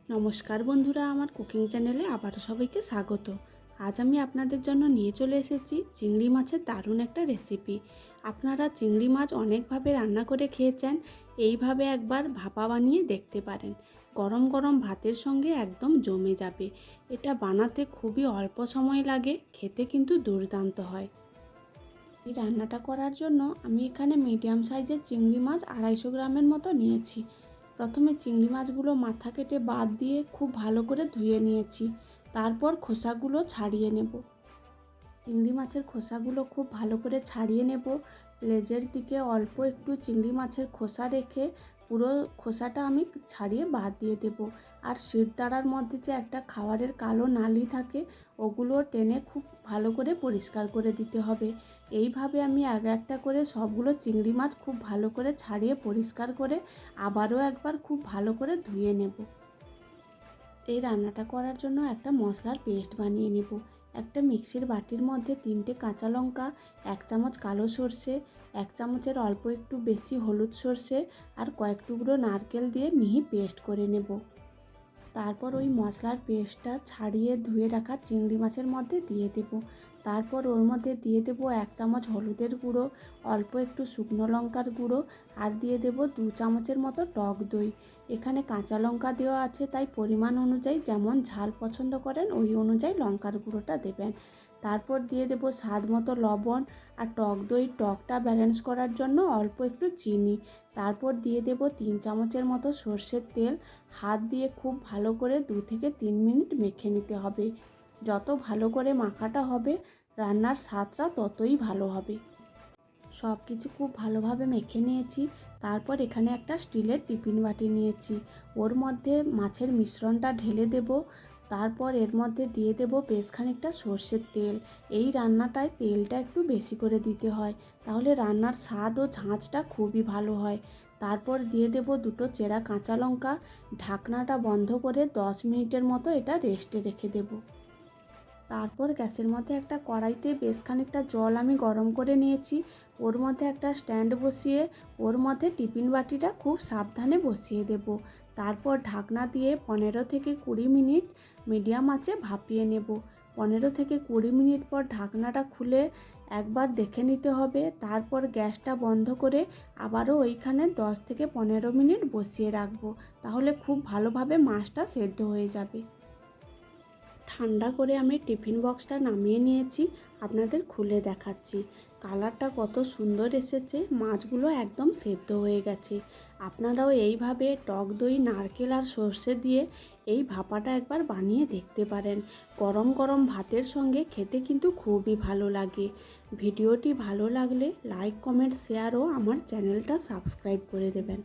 নমস্কার বন্ধুরা, আমার কুকিং চ্যানেলে আবারও সবাইকে স্বাগত। আজ আমি আপনাদের জন্য নিয়ে চলে এসেছি চিংড়ি মাছের দারুণ একটা রেসিপি। আপনারা চিংড়ি মাছ অনেকভাবে রান্না করে খেয়েছেন, এইভাবে একবার ভাপা বানিয়ে দেখতে পারেন। গরম গরম ভাতের সঙ্গে একদম জমে যাবে। এটা বানাতে খুবই অল্প সময় লাগে, খেতে কিন্তু দুর্দান্ত হয়। এই রান্নাটা করার জন্য আমি এখানে মিডিয়াম সাইজের চিংড়ি মাছ 250 গ্রামের মতো নিয়েছি। প্রথমে চিংড়ি মাছগুলো মাথা কেটে বাদ দিয়ে খুব ভালো করে ধুয়ে নিয়েছি। তারপর খোসাগুলো ছাড়িয়ে নেব। চিংড়ি মাছের খোসাগুলো খুব ভালো করে ছাড়িয়ে নেব। লেজের দিকে অল্প একটু চিংড়ি মাছের খোসা রেখে পুরো খোসাটা আমি ছাড়িয়ে বাদ দিয়ে দেব। আর শিরদাঁড়ার মধ্যে যে একটা খাবারের কালো নালি থাকে, ওগুলো টেনে খুব ভালো করে পরিষ্কার করে দিতে হবে। এইভাবে আমি আগে একটা করে সবগুলো চিংড়ি মাছ খুব ভালো করে ছাড়িয়ে পরিষ্কার করে আবারও একবার খুব ভালো করে ধুয়ে নেব। এই রান্নাটা করার জন্য একটা মশলার পেস্ট বানিয়ে নেব। একটা মিক্সির বাটির মধ্যে 3টে কাঁচা লঙ্কা, 1 চামচ কালো সর্ষে, 1 চামচের অল্প একটু বেশি হলুদ সর্ষে আর কয়েক টুকরো নারকেল দিয়ে মিহি পেস্ট করে নেব। তারপর ওই মশলার পেস্টটা ছাড়িয়ে ধুয়ে রাখা চিংড়ি মাছের মধ্যে দিয়ে দেব। তারপর ওর মধ্যে দিয়ে দেব 1 চামচ হলুদের গুঁড়ো, অল্প একটু শুকনো লঙ্কার গুঁড়ো আর দিয়ে দেব 2 চামচের মতো টক দই। এখানে কাঁচা লঙ্কা দেওয়া আছে, তাই পরিমাণ অনুযায়ী যেমন ঝাল পছন্দ করেন ওই অনুযায়ী লঙ্কার গুঁড়োটা দেবেন। তারপর দিয়ে দেব স্বাদ মতো লবণ আর টক দই টকটা ব্যালেন্স করার জন্য অল্প একটু চিনি। তারপর দিয়ে দেব 3 চামচের মতো সর্ষের তেল। হাত দিয়ে খুব ভালো করে 2 থেকে 3 মিনিট মেখে নিতে হবে। যত ভালো করে মাখাটা হবে, রান্নার স্বাদটা ততই ভালো হবে। সব কিছু খুব ভালোভাবে মেখে নিয়েছি। তারপর এখানে একটা স্টিলের টিফিন বাটি নিয়েছি, ওর মধ্যে মাছের মিশ্রণটা ঢেলে দেব। তারপর এর মধ্যে দিয়ে দেব বেশ খানিকটা সর্ষের তেল। এই রান্নাটায় তেলটা একটু বেশি করে দিতে হয়, তাহলে রান্নার স্বাদ ও ঝাঁঝটা খুবই ভালো হয়। তারপর দিয়ে দেব 2টো চেরা কাঁচা লঙ্কা। ঢাকনাটা বন্ধ করে 10 মিনিটের মতো এটা রেস্টে রেখে দেব। তারপর গ্যাসের মধ্যে একটা কড়াইতে বেশ খানিকটা জল আমি গরম করে নিয়েছি। ওর মধ্যে একটা স্ট্যান্ড বসিয়ে ওর মধ্যে টিফিন বাটিটা খুব সাবধানে বসিয়ে দেব। তারপর ঢাকনা দিয়ে 15 থেকে 20 মিনিট মিডিয়াম আঁচে ভাপিয়ে নেব। 15 থেকে 20 মিনিট পর ঢাকনাটা খুলে একবার দেখে নিতে হবে। তারপর গ্যাসটা বন্ধ করে আবারও ওইখানে 10 থেকে 15 মিনিট বসিয়ে রাখবো, তাহলে খুব ভালোভাবে মাছটা সেদ্ধ হয়ে যাবে। ঠান্ডা করে আমি টিফিন বক্সটা নামিয়ে নিয়েছি, আপনাদের খুলে দেখাচ্ছি। কালারটা কত সুন্দর এসেছে, মাছগুলো একদম সেদ্ধ হয়ে গেছে। আপনারাও এইভাবে টক দই, নারকেল আর সর্ষে দিয়ে এই ভাপাটা একবার বানিয়ে দেখতে পারেন। গরম গরম ভাতের সঙ্গে খেতে কিন্তু খুবই ভালো লাগে। ভিডিওটি ভালো লাগলে লাইক, কমেন্ট, শেয়ার ও আমার চ্যানেলটা সাবস্ক্রাইব করে দেবেন।